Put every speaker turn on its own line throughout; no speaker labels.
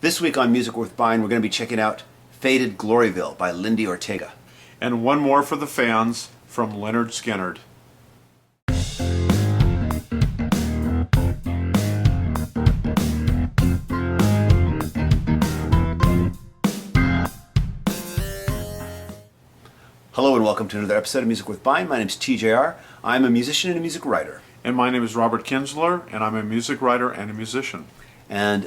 This week on Music Worth Buying, we're going to be checking out Faded Gloryville by Lindi Ortega.
And one more for the fans from Lynyrd Skynyrd.
Hello and welcome to another episode of Music Worth Buying. My name is TJR. I'm a musician and a music writer.
And my name is Robert Kinsler, and I'm a music writer and a musician.
And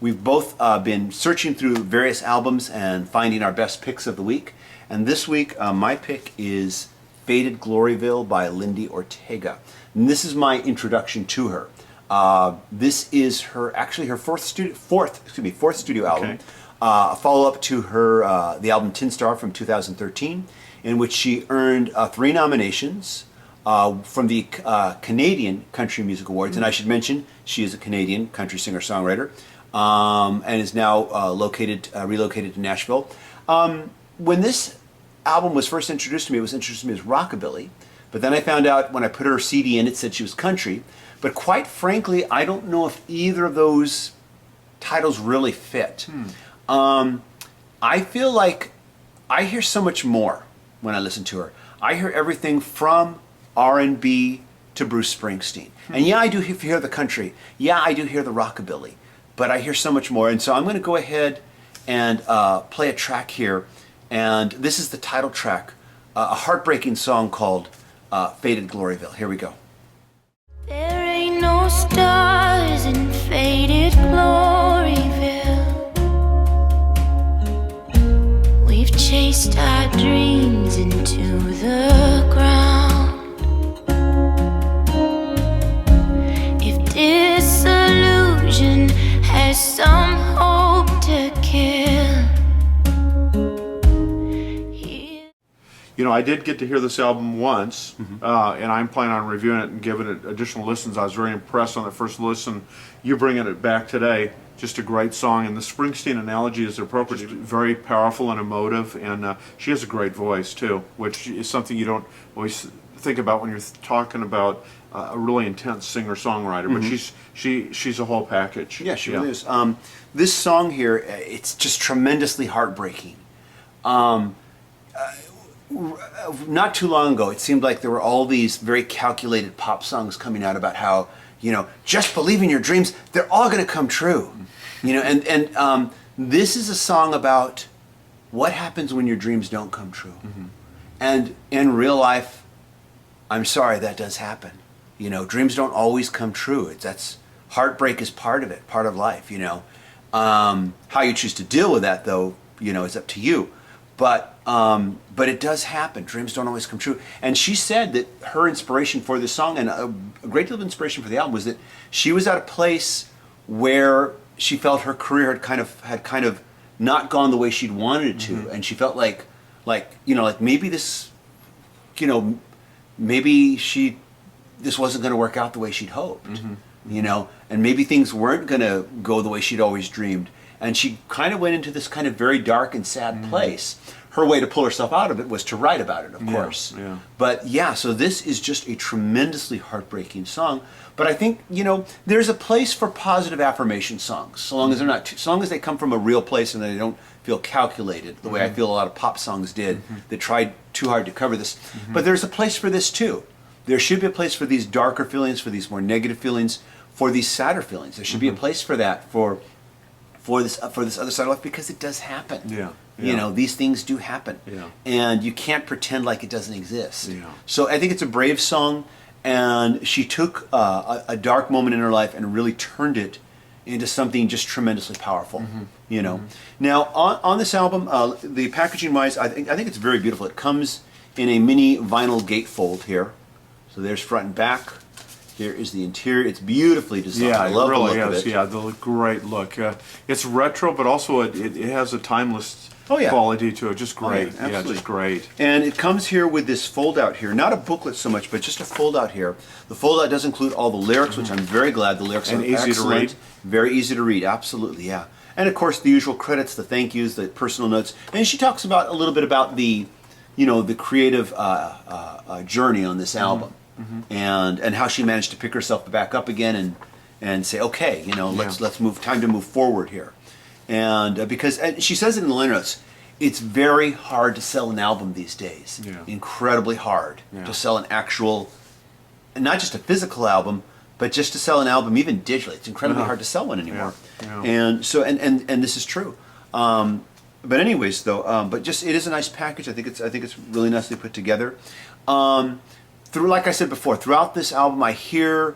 we've both been searching through various albums and finding our best picks of the week. And this week, my pick is Faded Gloryville by Lindi Ortega. And this is my introduction to her. This is her fourth studio album.
Okay.
A follow-up to her the album Tin Star from 2013, in which she earned 3 nominations from the Canadian Country Music Awards. And I should mention, she is a Canadian country singer-songwriter and is now relocated to Nashville. When this album was first introduced to me, it was introduced to me as rockabilly. But then I found out when I put her CD in, it said she was country. But quite frankly, I don't know if either of those titles really fit. I feel like I hear so much more when I listen to her. I hear everything from R&B to Bruce Springsteen. And yeah, I do hear the country. Yeah, I do hear the rockabilly. But I hear so much more. And so I'm going to go ahead and play a track here. And this is the title track, a heartbreaking song called Faded Gloryville. Here we go.
There ain't no stars in Faded Gloryville. We've chased our dreams into the ground. If disillusion has some hope to kill.
You know, I did get to hear this album once, and I'm planning on reviewing it and giving it additional listens. I was very impressed on the first listen. You bringing it back today, just a great song. And the Springsteen analogy is appropriate. Just very powerful and emotive, and she has a great voice, too, which is something you don't always think about when you're talking about a really intense singer-songwriter. But she's a whole package.
Yeah, she really is. This song here, it's just tremendously heartbreaking. Not too long ago, it seemed like there were all these very calculated pop songs coming out about how, you know, just believe in your dreams, they're all going to come true. You know, and this is a song about what happens when your dreams don't come true. And in real life, I'm sorry, that does happen. You know, dreams don't always come true. That's heartbreak is part of it, part of life, you know. How you choose to deal with that, though, you know, is up to you. But it does happen. Dreams don't always come true. And she said that her inspiration for this song, and a great deal of inspiration for the album, was that she was at a place where she felt her career had kind of not gone the way she'd wanted it to, and she felt like maybe this, you know, maybe this wasn't going to work out the way she'd hoped, you know, and maybe things weren't going to go the way she'd always dreamed. And she kind of went into this kind of very dark and sad place. Her way to pull herself out of it was to write about it, of course. Yeah. But yeah, so this is just a tremendously heartbreaking song. But I think, you know, there's a place for positive affirmation songs, so long as they come from a real place and they don't feel calculated, the way I feel a lot of pop songs did that tried too hard to cover this. But there's a place for this too. There should be a place for these darker feelings, for these more negative feelings, for these sadder feelings. There should be a place for that, for this other side of life, because it does happen. Yeah. You know, these things do happen. Yeah. And you can't pretend like it doesn't exist. Yeah. So I think it's a brave song, and she took a dark moment in her life and really turned it into something just tremendously powerful. You know. Now on this album, the packaging wise, I think it's very beautiful. It comes in a mini vinyl gatefold here. So there's front and back. Here is the interior. It's beautifully designed.
Yeah,
I love
it really
the look
is.
of it.
Yeah, the great look. It's retro, but also it has a timeless quality to it. Just great.
Oh, yeah,
just great.
And it comes here with this fold-out here. Not a booklet so much, but just a fold-out here. The fold-out does include all the lyrics, which I'm very glad. The lyrics are
easy
excellent.
to read.
Very easy to read, absolutely, yeah. And of course, the usual credits, the thank yous, the personal notes. And she talks about a little bit about the, you know, the creative journey on this album. And how she managed to pick herself back up again and say, okay, you know, let's move. Time to move forward here. And because and she says it in the liner notes, it's very hard to sell an album these days.
Yeah.
Incredibly hard
Yeah.
to sell an actual, not just a physical album, but just to sell an album even digitally. It's incredibly hard to sell one anymore.
Yeah.
And so and this is true. But anyways, though, but just it is a nice package. I think it's really nicely put together. Like I said before, throughout this album, I hear,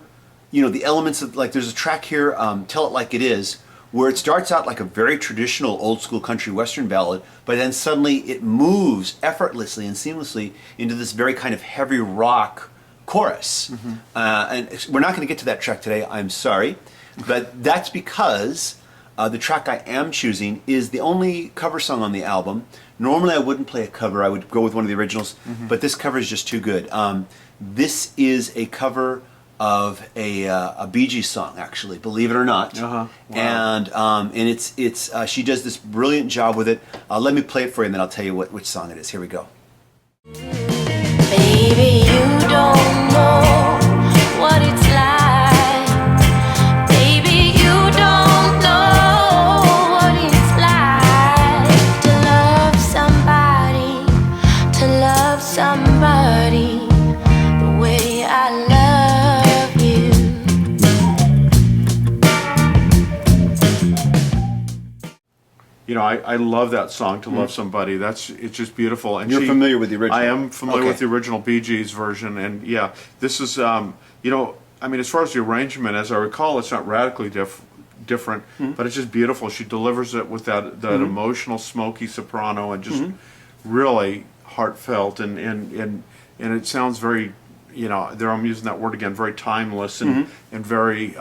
the elements of, like, there's a track here, "Tell It Like It Is," where it starts out like a very traditional old school country western ballad, but then suddenly it moves effortlessly and seamlessly into this very kind of heavy rock chorus. And we're not going to get to that track today. I'm sorry, but that's because. The track I am choosing is the only cover song on the album. Normally I wouldn't play a cover, I would go with one of the originals, but this cover is just too good. This is a cover of a Bee Gees song, actually, believe it or not.
Wow.
And it's she does this brilliant job with it. Let me play it for you and then I'll tell you which song it is. Here we go.
Baby, you don't know what it's like. Baby, you don't know what it's like to love somebody the way I love you.
I love that song, "To Love Somebody." It's just beautiful. And
You're familiar with the original?
I am familiar
Okay.
with the original Bee Gees version, and yeah, this is as far as the arrangement, as I recall, it's not radically different, but it's just beautiful. She delivers it with that emotional, smoky soprano, and just really heartfelt, and it sounds very, there I'm using that word again, very timeless and very.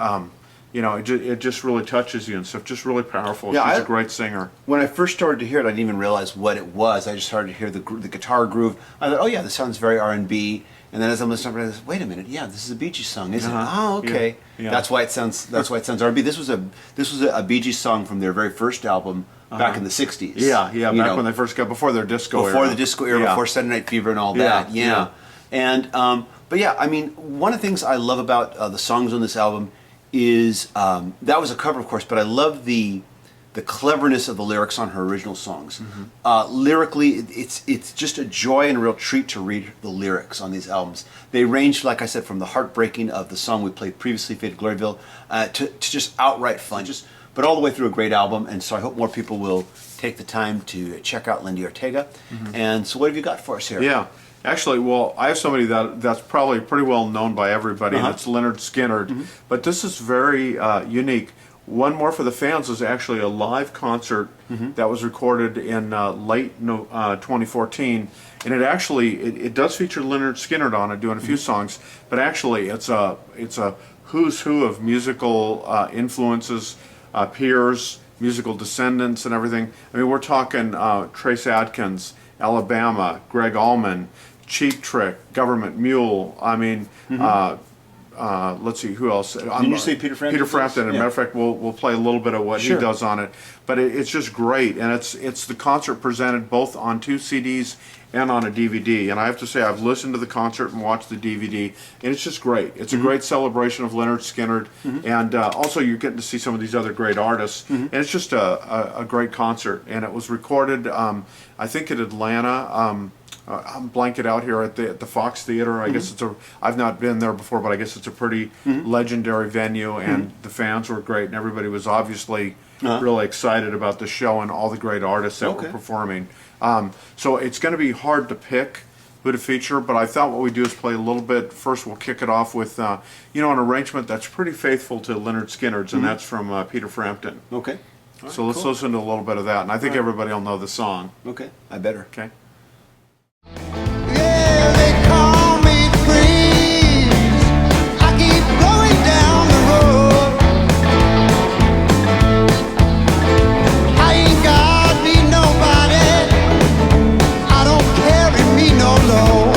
It just really touches you and stuff. Just really powerful.
Yeah,
She's a great singer.
When I first started to hear it, I didn't even realize what it was. I just started to hear the guitar groove. I thought, oh yeah, this sounds very R&B. And then as I'm listening, I realized, wait a minute, yeah, this is a Bee Gees song, isn't it? Oh, okay.
Yeah.
That's why it sounds R&B. This was a Bee Gees song from their very first album back in the '60s.
Yeah, back when they first before their disco era.
Before the disco era,
Yeah.
before Saturday Night Fever and all that.
Yeah,
Yeah. And but yeah, I mean, one of the things I love about the songs on this album is that was a cover, of course, but I love the cleverness of the lyrics on her original songs. Lyrically, it's just a joy and a real treat to read the lyrics on these albums. They range, like I said, from the heartbreaking of the song we played previously, "Faded Gloryville," to just outright fun, but all the way through a great album. And so I hope more people will take the time to check out Lindi Ortega. And so what have you got for us here?
Yeah. Actually, well, I have somebody that's probably pretty well known by everybody, and it's Lynyrd Skynyrd. But this is very unique. One More for the Fans is actually a live concert that was recorded in late 2014, and it does feature Lynyrd Skynyrd on it, doing a few songs. But actually, it's a who's who of musical influences, peers, musical descendants, and everything. I mean, we're talking Trace Adkins, Alabama, Greg Allman, Cheap Trick, Government Mule. I mean, let's see, who else?
Didn't you say Peter Frampton?
Peter Frampton. As a matter of fact, we'll play a little bit of what he does on it. But it's just great, and it's the concert presented both on 2 CDs and on a DVD. And I have to say, I've listened to the concert and watched the DVD, and it's just great. It's a great celebration of Lynyrd Skynyrd, and also you're getting to see some of these other great artists. And it's just a great concert. And it was recorded, I think, in Atlanta. I'm blanking out here at the Fox Theater. I guess I've not been there before, but I guess it's a pretty legendary venue, and the fans were great, and everybody was obviously really excited about the show and all the great artists that were performing. So it's going to be hard to pick who to feature, but I thought what we do is play a little bit. First, we'll kick it off with an arrangement that's pretty faithful to Lynyrd Skynyrd's, and that's from Peter Frampton.
Okay.
So let's listen to a little bit of that, and I think everybody will know the song.
Okay. I better.
Okay.
Yeah, they call me Freeze. I keep going down the road. I ain't got me nobody. I don't carry me no load.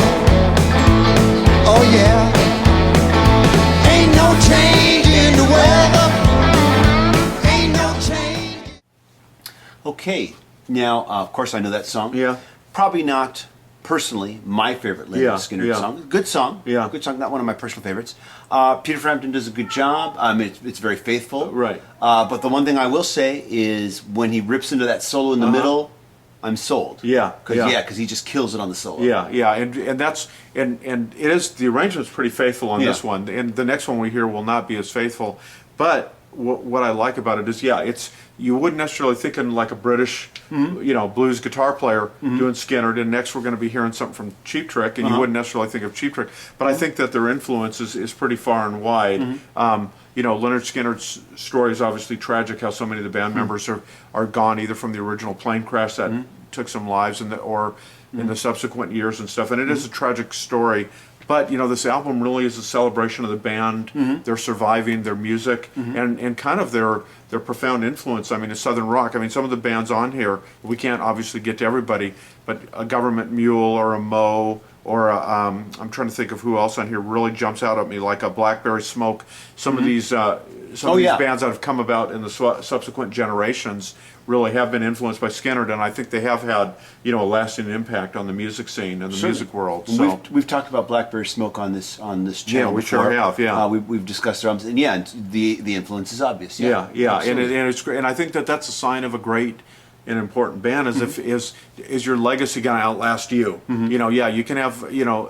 Oh yeah. Ain't no change in the weather. Ain't no change.
Okay. Now, of course, I know that song.
Yeah.
Probably not personally my favorite Lynyrd
Yeah,
Skynyrd
yeah.
song. Good song.
Yeah.
Good song. Not one of my personal favorites. Peter Frampton does a good job. It's very faithful.
Right.
But the one thing I will say is when he rips into that solo in the middle, I'm sold.
Yeah, yeah.
Because he just kills it on the solo.
Yeah, yeah, and that's and it is, the arrangement's pretty faithful on this
Yeah.
one, and the next one we hear will not be as faithful. But what I like about it is, yeah, it's, you wouldn't necessarily think in like a British, blues guitar player doing Skynyrd, and next we're going to be hearing something from Cheap Trick, and you wouldn't necessarily think of Cheap Trick. But I think that their influence is pretty far and wide. Lynyrd Skynyrd's story is obviously tragic, how so many of the band members are gone either from the original plane crash that took some lives or in the subsequent years and stuff. And it is a tragic story. But, this album really is a celebration of the band, their surviving, their music, and kind of their profound influence. I mean, it's Southern rock. I mean, some of the bands on here, we can't obviously get to everybody, but a Government Mule or a Moe or I'm trying to think of who else on here really jumps out at me, like a Blackberry Smoke. Some of these bands that have come about in the subsequent generations really have been influenced by Skynyrd, and I think they have had a lasting impact on the music scene and the music world. So
We've talked about Blackberry Smoke on this channel.
Yeah, we
before.
sure have. Yeah,
we've discussed their albums, and the influence is obvious.
yeah, and
Absolutely.
it's great, and I think that's a sign of a great and important band, is your legacy going to outlast you? You can have,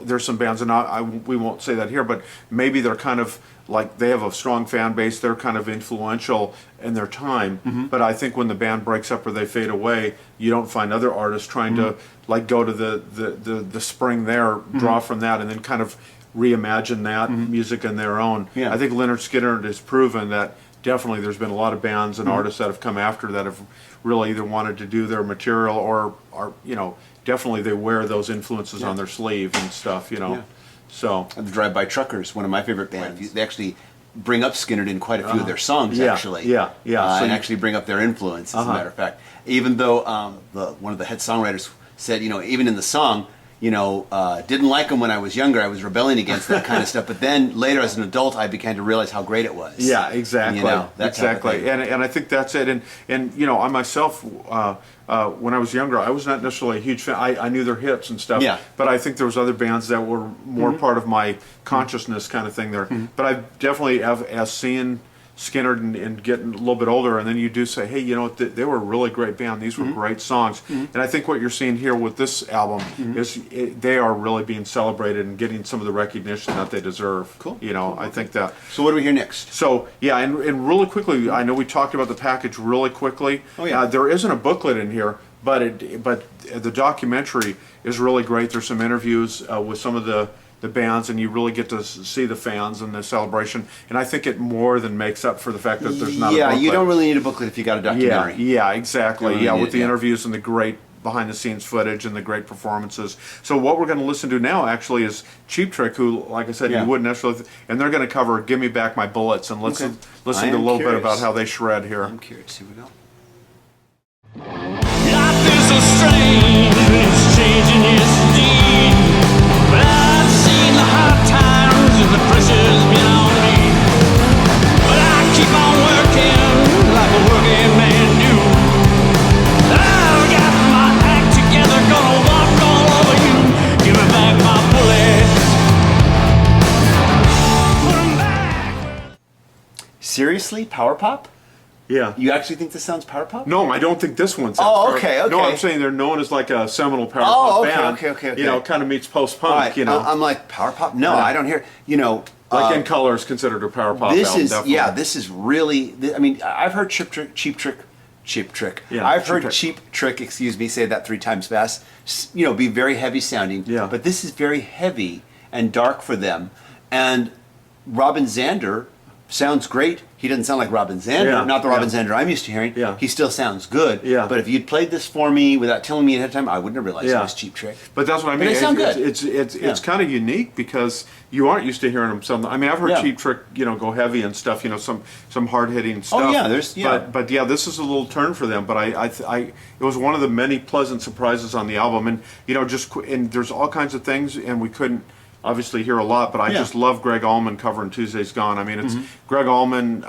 there's some bands, and we won't say that here, but maybe they're kind of like, they have a strong fan base, they're kind of influential in their time, but I think when the band breaks up or they fade away, you don't find other artists trying to like go to the spring there, draw from that, and then kind of reimagine that music in their own.
Yeah.
I think Lynyrd Skynyrd has proven that definitely there's been a lot of bands and artists that have come after that have really either wanted to do their material or definitely they wear those influences on their sleeve and stuff, So
And the Drive-By Truckers, one of my favorite bands. They actually bring up Skynyrd in quite a few of their songs, actually.
Yeah. So
and actually bring up their influence, as a matter of fact. Even though one of the head songwriters said, even in the song, didn't like them when I was younger. I was rebelling against that kind of stuff. But then later, as an adult, I began to realize how great it was.
Yeah, exactly.
That
exactly.
type of thing.
And I think that's it. And I myself, when I was younger, I was not necessarily a huge fan. I knew their hits and stuff.
Yeah.
But I think there was other bands that were more part of my consciousness kind of thing there. But I definitely have, as seeing Skynyrd and getting a little bit older, and then you do say, hey, they were a really great band. These were great songs. And I think what you're seeing here with this album is they are really being celebrated and getting some of the recognition that they deserve.
Cool.
I think that.
So what do we hear next?
So yeah, and really quickly, I know we talked about the package really quickly.
Oh, yeah.
There isn't a booklet in here, but the documentary is really great. There's some interviews with some of the bands, and you really get to see the fans and the celebration. And I think it more than makes up for the fact that there's not a booklet.
Yeah, you don't really need a booklet if you got a documentary.
Yeah, exactly.
You don't need
With
it,
the interviews and the great behind-the-scenes footage and the great performances. So what we're going to listen to now actually is Cheap Trick, who, like I said, you wouldn't necessarily, and they're going to cover "Give Me Back My Bullets," and listen to a little bit about how they shred here.
I'm curious. Here we go.
Life is so strange, it's changing, yes indeed. But I've seen the hard times and the pressure's been on me. But I keep on working like a working man do. I've got my act together, gonna walk all over you. Give me back my bullets. Put 'em back.
Seriously? Power pop?
Yeah.
You actually think this sounds power pop?
No, I don't think this one's.
Oh, okay.
No, I'm saying they're known as like a seminal power
Oh,
pop
okay,
band.
okay.
Kind of meets post
All
punk.
right, I'm like, power pop? No,
Yeah.
I don't hear.
Like In Color is considered a power pop
This
album.
is
definitely.
this is really. I mean, I've heard Cheap Trick.
Yeah,
I've
Cheap
heard
Trick.
Cheap Trick. Excuse me, say that 3 times fast. Be very heavy sounding.
Yeah.
But this is very heavy and dark for them. And Robin Zander sounds great. He doesn't sound like Robin Zander,
Yeah,
not the Robin
yeah.
Zander I'm used to hearing.
Yeah.
He still sounds good.
Yeah.
But if you'd played this for me without telling me ahead of time, I wouldn't have realized it
Yeah.
was Cheap Trick.
But that's what I mean.
they sound good.
It's
Yeah.
kind of unique because you aren't used to hearing them. I mean, I've heard
Yeah.
Cheap Trick, go heavy and stuff. Some hard hitting stuff.
yeah, there's- yeah.
But yeah, this is a little turn for them. But it was one of the many pleasant surprises on the album, and and there's all kinds of things, and we couldn't obviously hear a lot. But I
Yeah.
just love Greg Allman covering Tuesday's Gone. I mean, it's Greg Allman.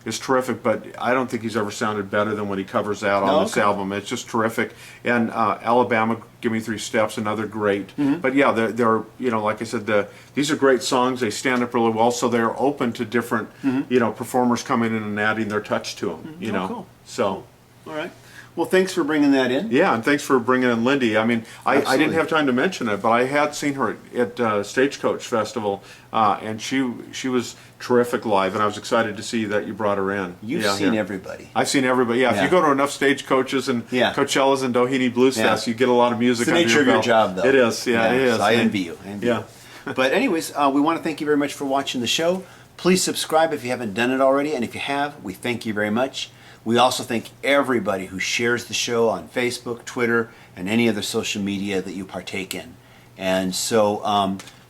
is terrific, but I don't think he's ever sounded better than when he covers out on this album. It's just terrific. And Alabama, Give Me 3 Steps, another great. But yeah, they're you know, like I said, these are great songs. They stand up really well, so they're open to different you know, performers coming in and adding their touch to them. You know,
cool.
so.
All right. Well, thanks for bringing that in.
Yeah, and thanks for bringing in Lindi. I mean, I didn't
Absolutely.
have time to mention it, but I had seen her at Stagecoach Festival, and she was terrific live, and I was excited to see that you brought her in.
You've
Yeah,
seen
yeah.
everybody.
I've seen everybody. Yeah,
Yeah.
if you go to enough Stagecoaches and
Yeah.
Coachellas and Doheny Blues
Yeah.
Fest, you get a lot of music.
It's the
under
nature of your
belt.
job, though.
It is. Yeah, it is.
So I envy you. I envy
Yeah.
you. But anyways, we want to thank you very much for watching the show. Please subscribe if you haven't done it already, and if you have, we thank you very much. We also thank everybody who shares the show on Facebook, Twitter, and any other social media that you partake in. And so,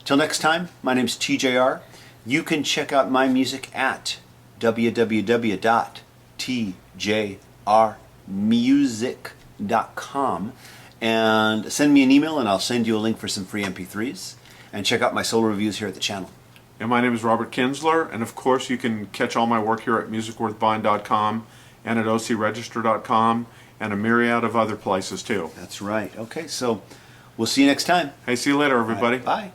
till next time, my name's TJR. You can check out my music at www.tjrmusic.com and send me an email and I'll send you a link for some free MP3s. And check out my solo reviews here at the channel.
And my name is Robert Kinsler, and of course you can catch all my work here at musicworthbuying.com and at ocregister.com and a myriad of other places too.
That's right. Okay, so we'll see you next time.
Hey, see you later, everybody.
Bye.